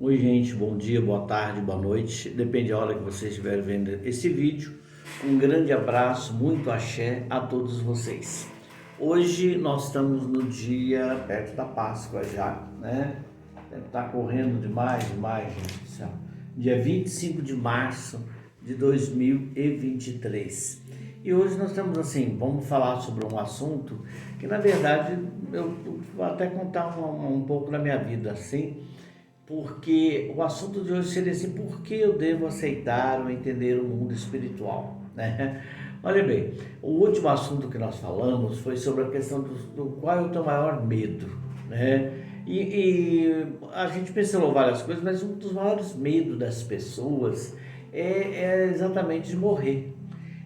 Oi, gente, bom dia, boa tarde, boa noite, depende da hora que você estiver vendo esse vídeo. Um grande abraço, muito axé a todos vocês. Hoje nós estamos no dia perto da Páscoa já, né? Deve estar correndo demais, gente do céu. Dia 25 de março de 2023. E hoje nós estamos assim, vamos falar sobre um assunto que na verdade eu vou até contar um pouco da minha vida assim, porque o assunto de hoje seria assim, por que eu devo aceitar ou entender o mundo espiritual, né? Olha bem, o último assunto que nós falamos foi sobre a questão do qual é o teu maior medo, né? E a gente pensou várias coisas, mas um dos maiores medos das pessoas é exatamente de morrer.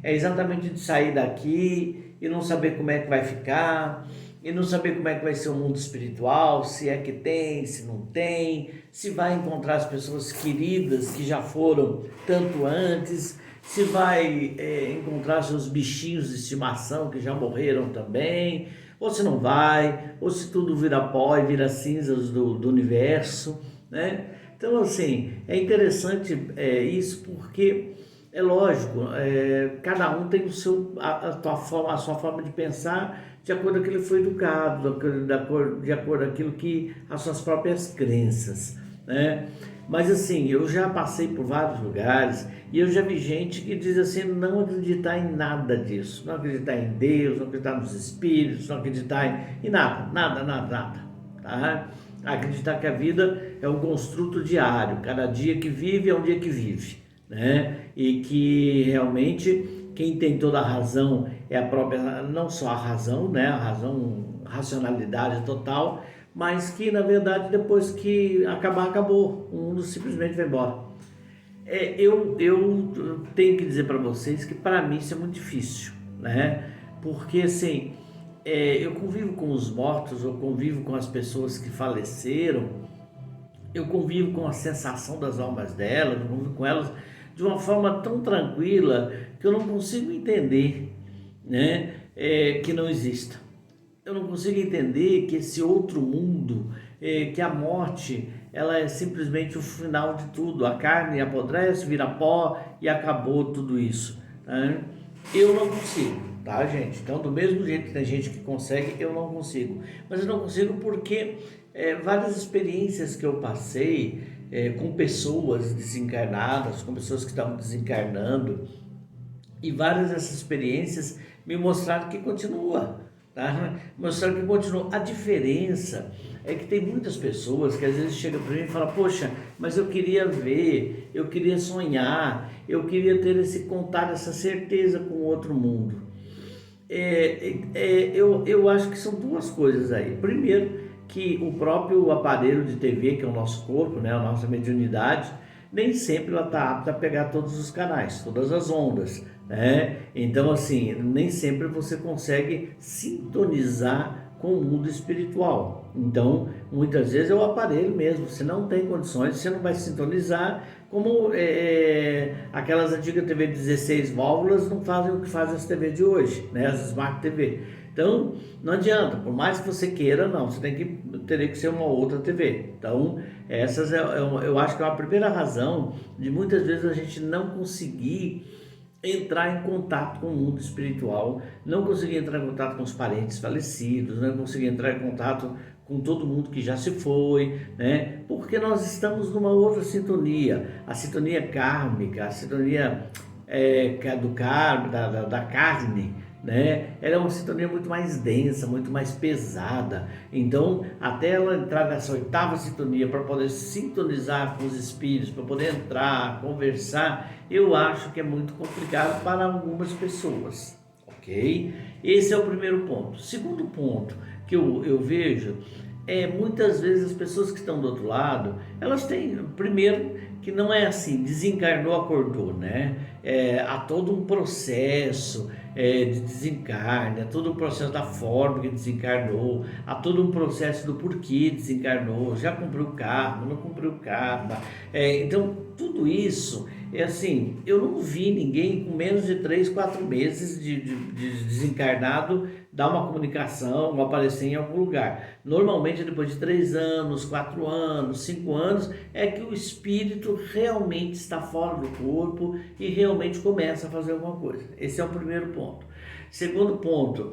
É exatamente de sair daqui e não saber como é que vai ficar, e não saber como é que vai ser o mundo espiritual, se é que tem, se não tem, se vai encontrar as pessoas queridas que já foram tanto antes, se vai encontrar seus bichinhos de estimação que já morreram também, ou se não vai, ou se tudo vira pó e vira cinzas do universo, né? Então, assim, é interessante isso porque é lógico, cada um tem a sua forma de pensar de acordo com aquilo que foi educado, de acordo com aquilo que as suas próprias crenças, né? Mas assim, eu já passei por vários lugares e eu já vi gente que diz assim, não acreditar em nada disso, não acreditar em Deus, não acreditar nos espíritos, não acreditar em nada, tá? Acreditar que a vida é um construto diário, cada dia que vive é um dia que vive, né? E que realmente quem tem toda a razão é a própria, não só a razão, né? A razão, racionalidade total, mas que na verdade depois que acabar, acabou, o mundo simplesmente vai embora. Eu tenho que dizer para vocês que para mim isso é muito difícil, né? Porque assim, eu convivo com os mortos, eu convivo com as pessoas que faleceram, eu convivo com a sensação das almas delas, eu convivo com elas de uma forma tão tranquila que eu não consigo entender, né, que não exista. Eu não consigo entender que esse outro mundo, que a morte, ela é simplesmente o final de tudo. A carne apodrece, vira pó e acabou tudo isso, né? Eu não consigo, tá, gente? Então, do mesmo jeito que tem gente que consegue, eu não consigo. Mas eu não consigo porque várias experiências que eu passei com pessoas desencarnadas, com pessoas que estavam desencarnando, e várias dessas experiências me mostraram que continua, tá? Mostraram que continua. A diferença é que tem muitas pessoas que às vezes chegam para mim e falam, poxa, mas eu queria ver, eu queria sonhar, eu queria ter esse contato, essa certeza com o outro mundo. Eu acho que são duas coisas aí. Primeiro, que o próprio aparelho de TV, que é o nosso corpo, né, a nossa mediunidade, nem sempre ela está apta a pegar todos os canais, todas as ondas, né? Então, assim, nem sempre você consegue sintonizar com o mundo espiritual. Então, muitas vezes é o aparelho mesmo, você não tem condições, você não vai sintonizar, como aquelas antigas TV 16 válvulas não fazem o que fazem as TV de hoje, né? As Smart TV. Então, não adianta, por mais que você queira, não, você teria que ser uma outra TV. Então, essas eu acho que é a primeira razão de muitas vezes a gente não conseguir entrar em contato com o mundo espiritual, não conseguir entrar em contato com os parentes falecidos, não conseguir entrar em contato com todo mundo que já se foi, né? Porque nós estamos numa outra sintonia, a sintonia kármica, a sintonia que é do karma, da carne, né? Ela é uma sintonia muito mais densa, muito mais pesada. Então, até ela entrar nessa oitava sintonia para poder sintonizar com os espíritos, para poder entrar, conversar, eu acho que é muito complicado para algumas pessoas, ok? Esse é o primeiro ponto. Segundo ponto que eu vejo muitas vezes as pessoas que estão do outro lado, elas têm, primeiro, que não é assim, desencarnou, acordou, né? Há todo um processo de desencarne, há todo um processo da forma que desencarnou, há todo um processo do porquê desencarnou, já cumpriu o karma, não cumpriu o karma. Então, tudo isso é assim, eu não vi ninguém com menos de 3, 4 meses de desencarnado dar uma comunicação ou aparecer em algum lugar. Normalmente depois de 3 anos, 4 anos, 5 anos, é que o espírito realmente está fora do corpo e realmente começa a fazer alguma coisa. Esse é o primeiro ponto. Segundo ponto,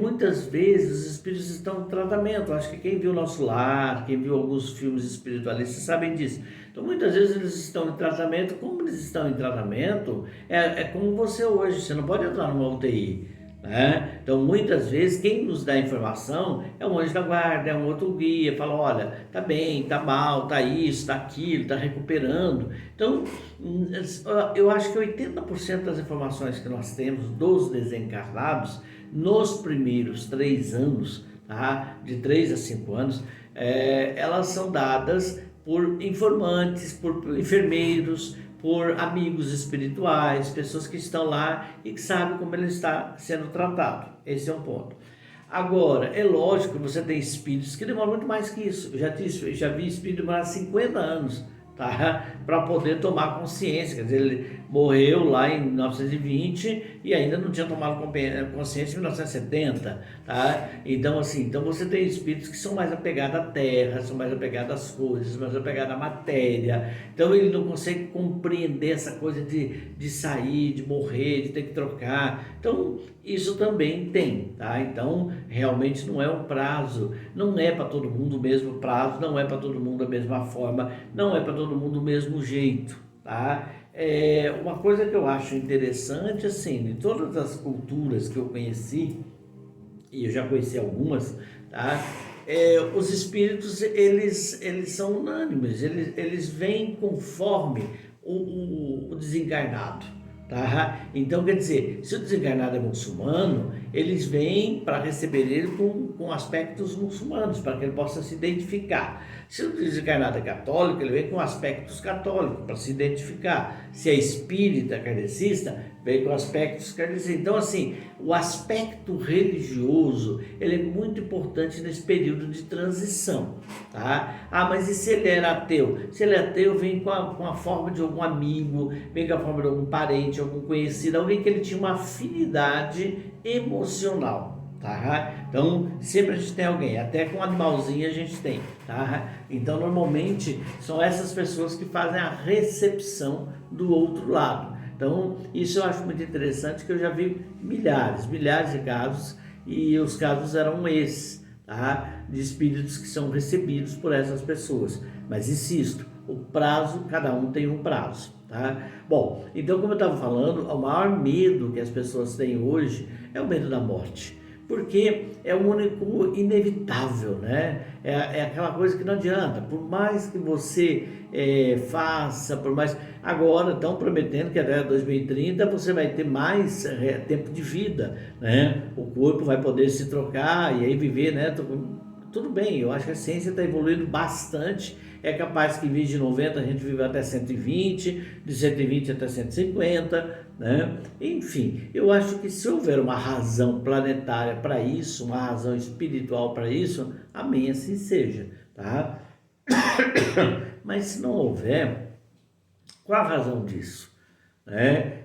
muitas vezes os espíritos estão em tratamento. Acho que quem viu Nosso Lar, quem viu alguns filmes espiritualistas sabem disso. Então muitas vezes eles estão em tratamento. Como eles estão em tratamento, é como você hoje, você não pode entrar numa UTI, né? Então muitas vezes quem nos dá informação é um anjo da guarda, é um outro guia, fala, olha, tá bem, tá mal, tá isso, tá aquilo, tá recuperando. Então eu acho que 80% das informações que nós temos dos desencarnados nos primeiros 3 anos, tá? De 3 a 5 anos, elas são dadas por informantes, por enfermeiros, por amigos espirituais, pessoas que estão lá e que sabem como ele está sendo tratado. Esse é um ponto. Agora, é lógico que você tem espíritos que demoram muito mais que isso. Eu já vi espírito demorar 50 anos, tá? Para poder tomar consciência. Quer dizer, ele morreu lá em 1920 e ainda não tinha tomado consciência em 1970, tá? Então, assim, então você tem espíritos que são mais apegados à terra, são mais apegados às coisas, mais apegados à matéria. Então ele não consegue compreender essa coisa de sair, de morrer, de ter que trocar. Então isso também tem, tá? Então realmente não é um prazo, não é para todo mundo o mesmo prazo, não é para todo mundo a mesma forma, não é para todo mundo o mesmo jeito, tá? Uma coisa que eu acho interessante, assim, de todas as culturas que eu conheci, e eu já conheci algumas, tá? Os espíritos, eles são unânimes, eles vêm conforme o desencarnado, tá? Então, quer dizer, se o desencarnado é muçulmano, eles vêm para receber ele com aspectos muçulmanos, para que ele possa se identificar. Se o desencarnado é católico, ele vem com aspectos católicos, para se identificar. Se é espírita, kardecista, vem com aspectos kardecistas. Então, assim, o aspecto religioso, ele é muito importante nesse período de transição, tá? Mas e se ele era ateu? Se ele é ateu, vem com a forma de algum amigo, vem com a forma de algum parente, algum conhecido, alguém que ele tinha uma afinidade emocional. Tá? Então sempre a gente tem alguém, até com um animalzinho a gente tem, tá? Então normalmente são essas pessoas que fazem a recepção do outro lado. Então isso eu acho muito interessante, que eu já vi milhares de casos, e os casos eram esses, tá? De espíritos que são recebidos por essas pessoas. Mas insisto, o prazo, cada um tem um prazo, tá? Bom, então como eu estava falando, o maior medo que as pessoas têm hoje é o medo da morte. Porque é o único inevitável, né? É aquela coisa que não adianta, por mais que você faça, por mais... Agora estão prometendo que até 2030 você vai ter mais tempo de vida, né? O corpo vai poder se trocar e aí viver, né? Tudo bem, eu acho que a ciência está evoluindo bastante. É capaz que em vez de 90 a gente vive até 120, de 120 até 150, né? Enfim, eu acho que se houver uma razão planetária para isso, uma razão espiritual para isso, amém, assim seja, tá? Mas se não houver, qual a razão disso?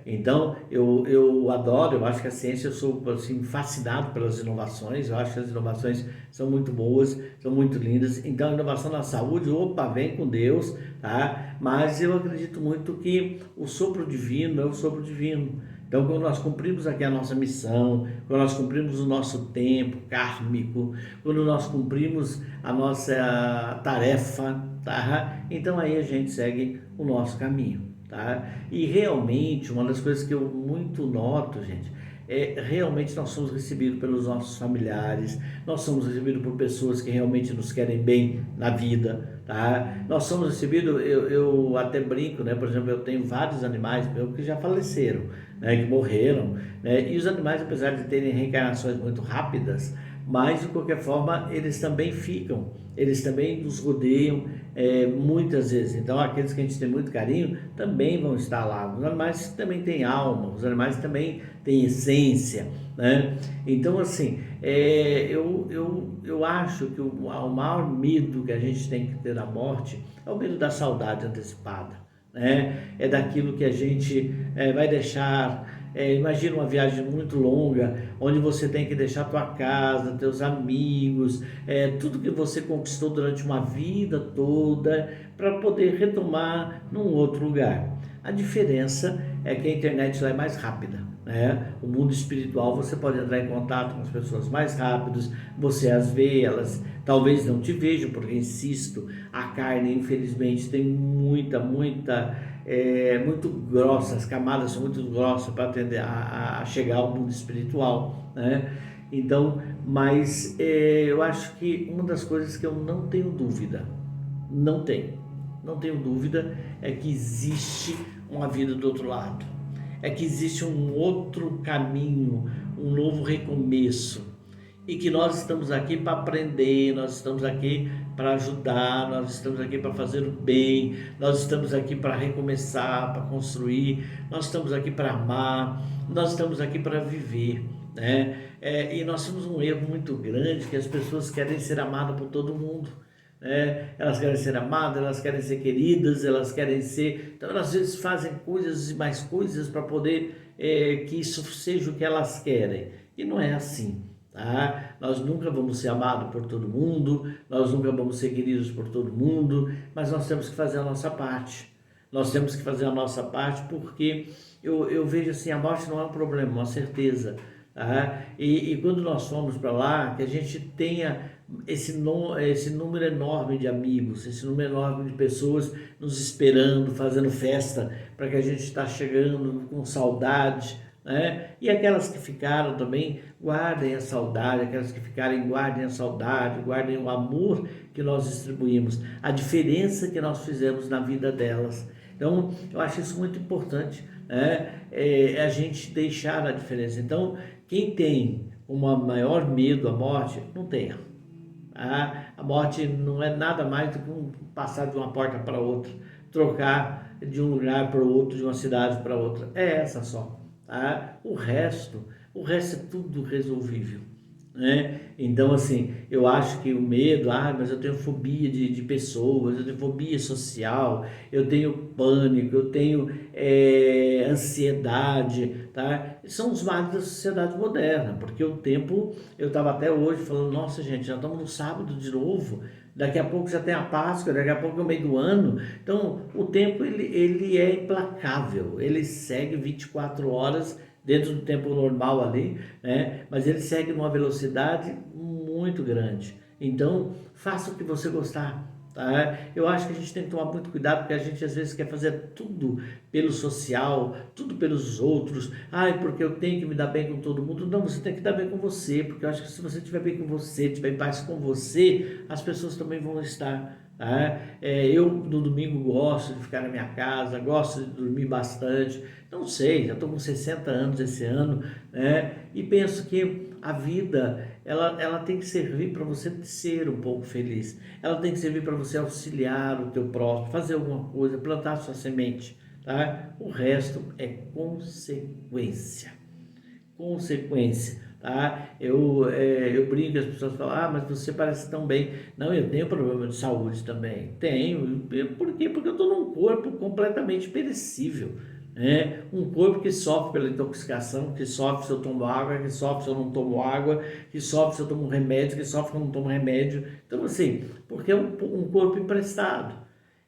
Então eu adoro, eu acho que a ciência, eu sou assim, fascinado pelas inovações, eu acho que as inovações são muito boas, são muito lindas. Então a inovação na saúde, opa, vem com Deus, tá? Mas eu acredito muito que o sopro divino é o sopro divino. Então quando nós cumprimos aqui a nossa missão, quando nós cumprimos o nosso tempo kármico, quando nós cumprimos a nossa tarefa, tá? Então aí a gente segue o nosso caminho. Tá? E realmente, uma das coisas que eu muito noto, gente, realmente nós somos recebidos pelos nossos familiares, nós somos recebidos por pessoas que realmente nos querem bem na vida, tá? Nós somos recebidos, eu até brinco, né? Por exemplo, eu tenho vários animais meus que já faleceram, né? Que morreram, né? E os animais, apesar de terem reencarnações muito rápidas, mas de qualquer forma eles também ficam, eles também nos rodeiam muitas vezes. Então aqueles que a gente tem muito carinho também vão estar lá. Os animais também têm alma, os animais também têm essência, né? Então assim, eu acho que o maior medo que a gente tem que ter da morte é o medo da saudade antecipada, né? É daquilo que a gente vai deixar Imagina uma viagem muito longa, onde você tem que deixar tua casa, teus amigos, tudo que você conquistou durante uma vida toda, para poder retomar num outro lugar. A diferença é que a internet lá é mais rápida, né? O mundo espiritual você pode entrar em contato com as pessoas mais rápidos, você as vê, elas talvez não te vejam, porque insisto, a carne infelizmente tem muito grossa, as camadas são muito grossas para atender a chegar ao mundo espiritual, né? Então, mas eu acho que uma das coisas que eu não tenho dúvida, não tenho, não tenho dúvida, é que existe uma vida do outro lado, é que existe um outro caminho, um novo recomeço, e que nós estamos aqui para aprender, nós estamos aqui para ajudar, nós estamos aqui para fazer o bem, nós estamos aqui para recomeçar, para construir, nós estamos aqui para amar, nós estamos aqui para viver, né? E nós temos um erro muito grande, que as pessoas querem ser amadas por todo mundo, né? Elas querem ser amadas, elas querem ser queridas, elas querem ser... Então elas às vezes fazem coisas e mais coisas para poder que isso seja o que elas querem, e não é assim. Tá? Nós nunca vamos ser amados por todo mundo, nós nunca vamos ser queridos por todo mundo, mas nós temos que fazer a nossa parte. Nós temos que fazer a nossa parte, porque eu vejo assim, a morte não é um problema, é uma certeza. Tá? E quando nós formos para lá, que a gente tenha esse número enorme de amigos, esse número enorme de pessoas nos esperando, fazendo festa, para que a gente está chegando com saudade, né? E aquelas que ficaram também, guardem a saudade, aquelas que ficarem, guardem a saudade, guardem o amor que nós distribuímos, a diferença que nós fizemos na vida delas. Então, eu acho isso muito importante, né? A gente deixar a diferença. Então, quem tem um maior medo à morte, não tenha. A morte não é nada mais do que passar de uma porta para outra, trocar de um lugar para o outro, de uma cidade para outra. É essa só. Tá? O resto é tudo resolvível, né? Então, assim, eu acho que o medo, mas eu tenho fobia de pessoas, eu tenho fobia social, eu tenho pânico, eu tenho ansiedade, tá? São os males da sociedade moderna, porque o tempo, eu estava até hoje falando, nossa gente, já estamos no sábado de novo, daqui a pouco já tem a Páscoa, daqui a pouco é o meio do ano. Então o tempo ele é implacável, ele segue 24 horas dentro do tempo normal ali, né? Mas ele segue numa velocidade muito grande. Então faça o que você gostar. Tá? Eu acho que a gente tem que tomar muito cuidado, porque a gente às vezes quer fazer tudo pelo social, tudo pelos outros. Porque eu tenho que me dar bem com todo mundo. Não, você tem que dar bem com você, porque eu acho que se você estiver bem com você, estiver em paz com você, as pessoas também vão estar. Tá? Eu no domingo gosto de ficar na minha casa, gosto de dormir bastante. Não sei, já estou com 60 anos esse ano, né? E penso que a vida ela tem que servir para você ser um pouco feliz. Ela tem que servir para você auxiliar o teu próximo, fazer alguma coisa, plantar sua semente. Tá? O resto é consequência. Tá? Eu brinco, as pessoas falam, mas você parece tão bem. Não, eu tenho problema de saúde também. Tenho. Por quê? Porque eu estou num corpo completamente perecível. Um corpo que sofre pela intoxicação, que sofre se eu tomo água, que sofre se eu não tomo água, que sofre se eu tomo remédio, que sofre se eu não tomo remédio. Então, assim, porque é um corpo emprestado.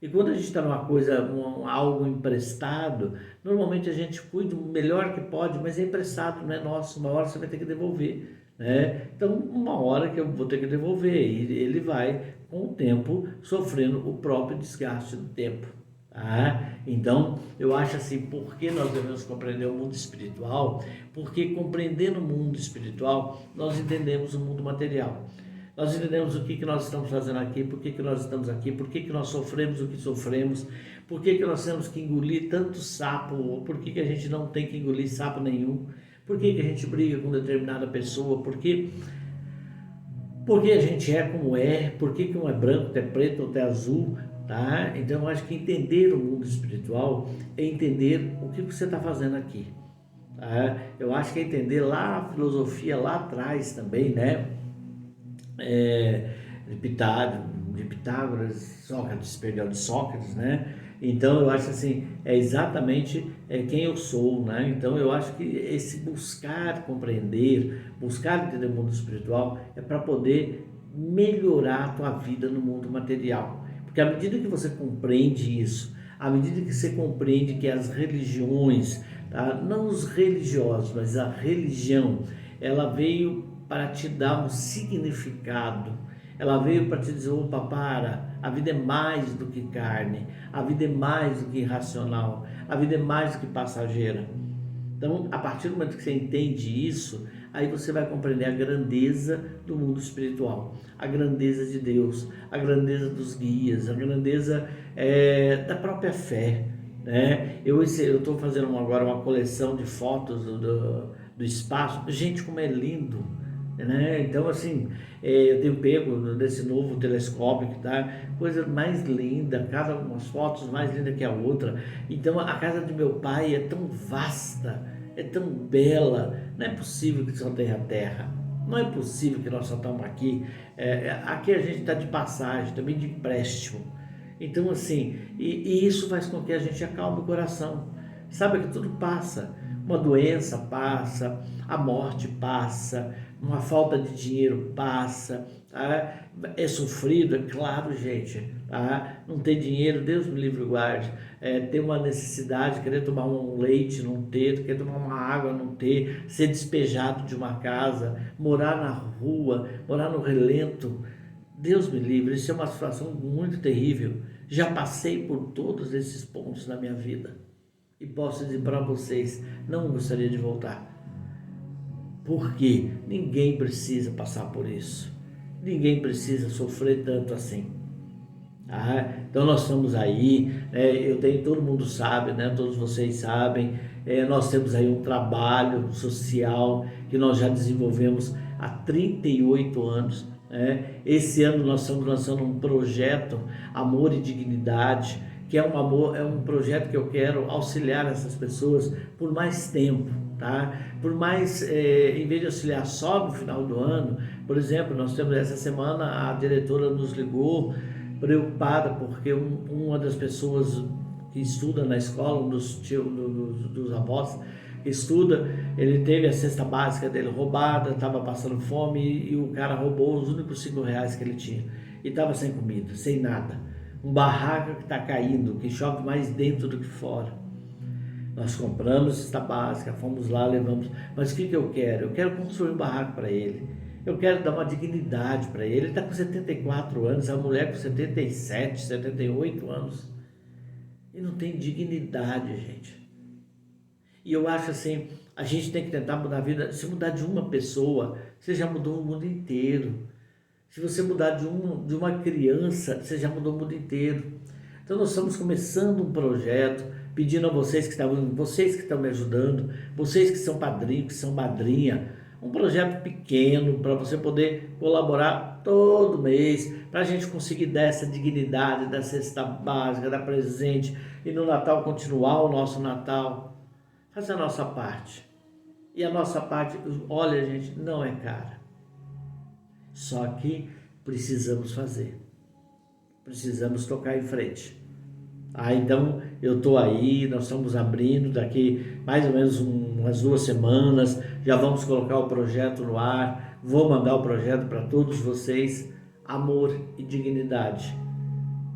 E quando a gente está numa coisa, algo emprestado, normalmente a gente cuida o melhor que pode, mas é emprestado, não é nosso. Uma hora você vai ter que devolver, né? Então, uma hora que eu vou ter que devolver, e ele vai, com o tempo, sofrendo o próprio desgaste do tempo. Tá? Então, eu acho assim, por que nós devemos compreender o mundo espiritual? Porque compreendendo o mundo espiritual, nós entendemos o mundo material. Nós entendemos o que nós estamos fazendo aqui, por que nós estamos aqui, por que nós sofremos o que sofremos, por que nós temos que engolir tanto sapo, por que a gente não tem que engolir sapo nenhum, por que a gente briga com determinada pessoa, porque a gente é como é, por que um é branco, outro é preto, outro é azul, tá? Então eu acho que entender o mundo espiritual é entender o que você está fazendo aqui, tá? Eu acho que é entender lá a filosofia lá atrás também, né? Pitágoras, de Pitágoras, Sócrates perdeu de Sócrates, né? Então eu acho assim, é exatamente quem eu sou, né? Então eu acho que esse buscar compreender, buscar entender o mundo espiritual é para poder melhorar a tua vida no mundo material. Porque à medida que você compreende isso, à medida que você compreende que as religiões, tá? Não os religiosos, mas a religião, ela veio para te dar um significado. Ela veio para te dizer, opa, a vida é mais do que carne, a vida é mais do que irracional, a vida é mais do que passageira. Então, a partir do momento que você entende isso, aí você vai compreender a grandeza do mundo espiritual, a grandeza de Deus, a grandeza dos guias, a grandeza da própria fé, né? Eu estou fazendo agora uma coleção de fotos do espaço. Gente, como é lindo, né? Então, assim, eu tenho pego desse novo telescópio que tá coisa mais linda, cada umas fotos mais linda que a outra. Então, a casa de meu pai é tão vasta, é tão bela. Não é possível que só tenha terra. Não é possível que nós só estamos aqui. Aqui a gente está de passagem, também de empréstimo. Então, assim, e isso faz com que a gente acalme o coração. Sabe que tudo passa. Uma doença passa, a morte passa, uma falta de dinheiro passa, tá? É sofrido, é claro, gente, tá? Não ter dinheiro, Deus me livre e guarde. Ter uma necessidade, querer tomar um leite, não ter, querer tomar uma água, não ter, ser despejado de uma casa, morar na rua, morar no relento. Deus me livre, isso é uma situação muito terrível. Já passei por todos esses pontos na minha vida. E posso dizer para vocês, não gostaria de voltar. Porque ninguém precisa passar por isso. Ninguém precisa sofrer tanto assim. Então nós estamos aí, todo mundo sabe, né? Todos vocês sabem, nós temos aí um trabalho social que nós já desenvolvemos há 38 anos. Esse ano nós estamos lançando um projeto Amor e Dignidade, que é um projeto que eu quero auxiliar essas pessoas por mais tempo, tá? Por mais, em vez de auxiliar só no final do ano, por exemplo, nós temos essa semana, a diretora nos ligou preocupada porque uma das pessoas que estuda na escola, um dos avós que estuda, ele teve a cesta básica dele roubada, estava passando fome e o cara roubou os únicos R$ 5 que ele tinha e estava sem comida, sem nada. Um barraco que está caindo, que chove mais dentro do que fora. Nós compramos cesta básica, fomos lá, levamos. Mas o que eu quero? Eu quero construir um barraco para ele. Eu quero dar uma dignidade para ele. Ele está com 74 anos, a mulher com 77, 78 anos. E não tem dignidade, gente. E eu acho assim, a gente tem que tentar mudar a vida. Se mudar de uma pessoa, você já mudou o mundo inteiro. Se você mudar de uma criança, você já mudou o mundo inteiro. Então nós estamos começando um projeto, pedindo a vocês que estão me ajudando, vocês que são padrinhos, que são madrinha, um projeto pequeno para você poder colaborar todo mês, para a gente conseguir dar essa dignidade, da cesta básica, dar presente e no Natal continuar o nosso Natal. Fazer a nossa parte. E a nossa parte, olha gente, não é cara. Só que precisamos fazer. Precisamos tocar em frente. Então eu estou aí, nós estamos abrindo daqui mais ou menos umas 2 semanas, já vamos colocar o projeto no ar, vou mandar o projeto para todos vocês, Amor e Dignidade.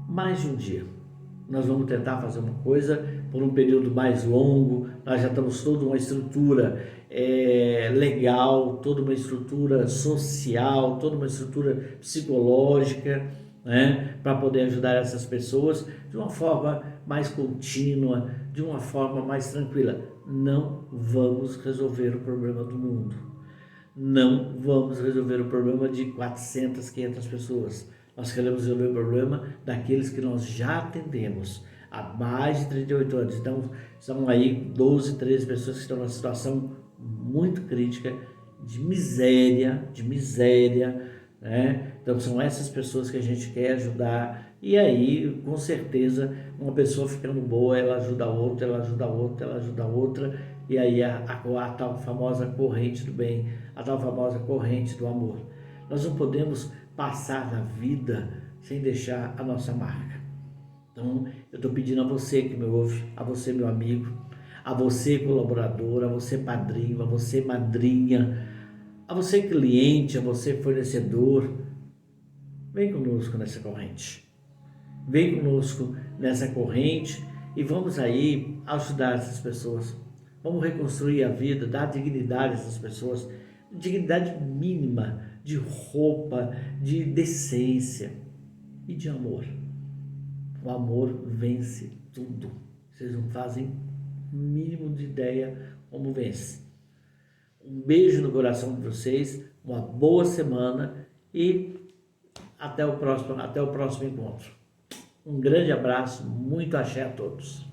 Mais de um dia. Nós vamos tentar fazer uma coisa por um período mais longo, nós já estamos toda uma estrutura legal, toda uma estrutura social, toda uma estrutura psicológica, né, para poder ajudar essas pessoas de uma forma mais contínua, de uma forma mais tranquila. Não vamos resolver o problema do mundo. Não vamos resolver o problema de 400, 500 pessoas. Nós queremos resolver o problema daqueles que nós já atendemos há mais de 38 anos. Então, são aí 12, 13 pessoas que estão numa situação muito crítica, de miséria, né? Então, são essas pessoas que a gente quer ajudar. E aí, com certeza, uma pessoa ficando boa, ela ajuda a outra, ela ajuda a outra, ela ajuda a outra. E aí, a tal famosa corrente do bem, a tal famosa corrente do amor. Nós não podemos passar na vida sem deixar a nossa marca. Então, eu estou pedindo a você que me ouve, a você, meu amigo, a você, colaborador, a você, padrinho, a você, madrinha, a você, cliente, a você, fornecedor, vem conosco nessa corrente. Vem conosco nessa corrente e vamos aí ajudar essas pessoas. Vamos reconstruir a vida, dar dignidade a essas pessoas, dignidade mínima de roupa, de decência e de amor. O amor vence tudo. Vocês não fazem o mínimo de ideia como vence. Um beijo no coração de vocês, uma boa semana e até o próximo encontro. Um grande abraço, muito axé a todos.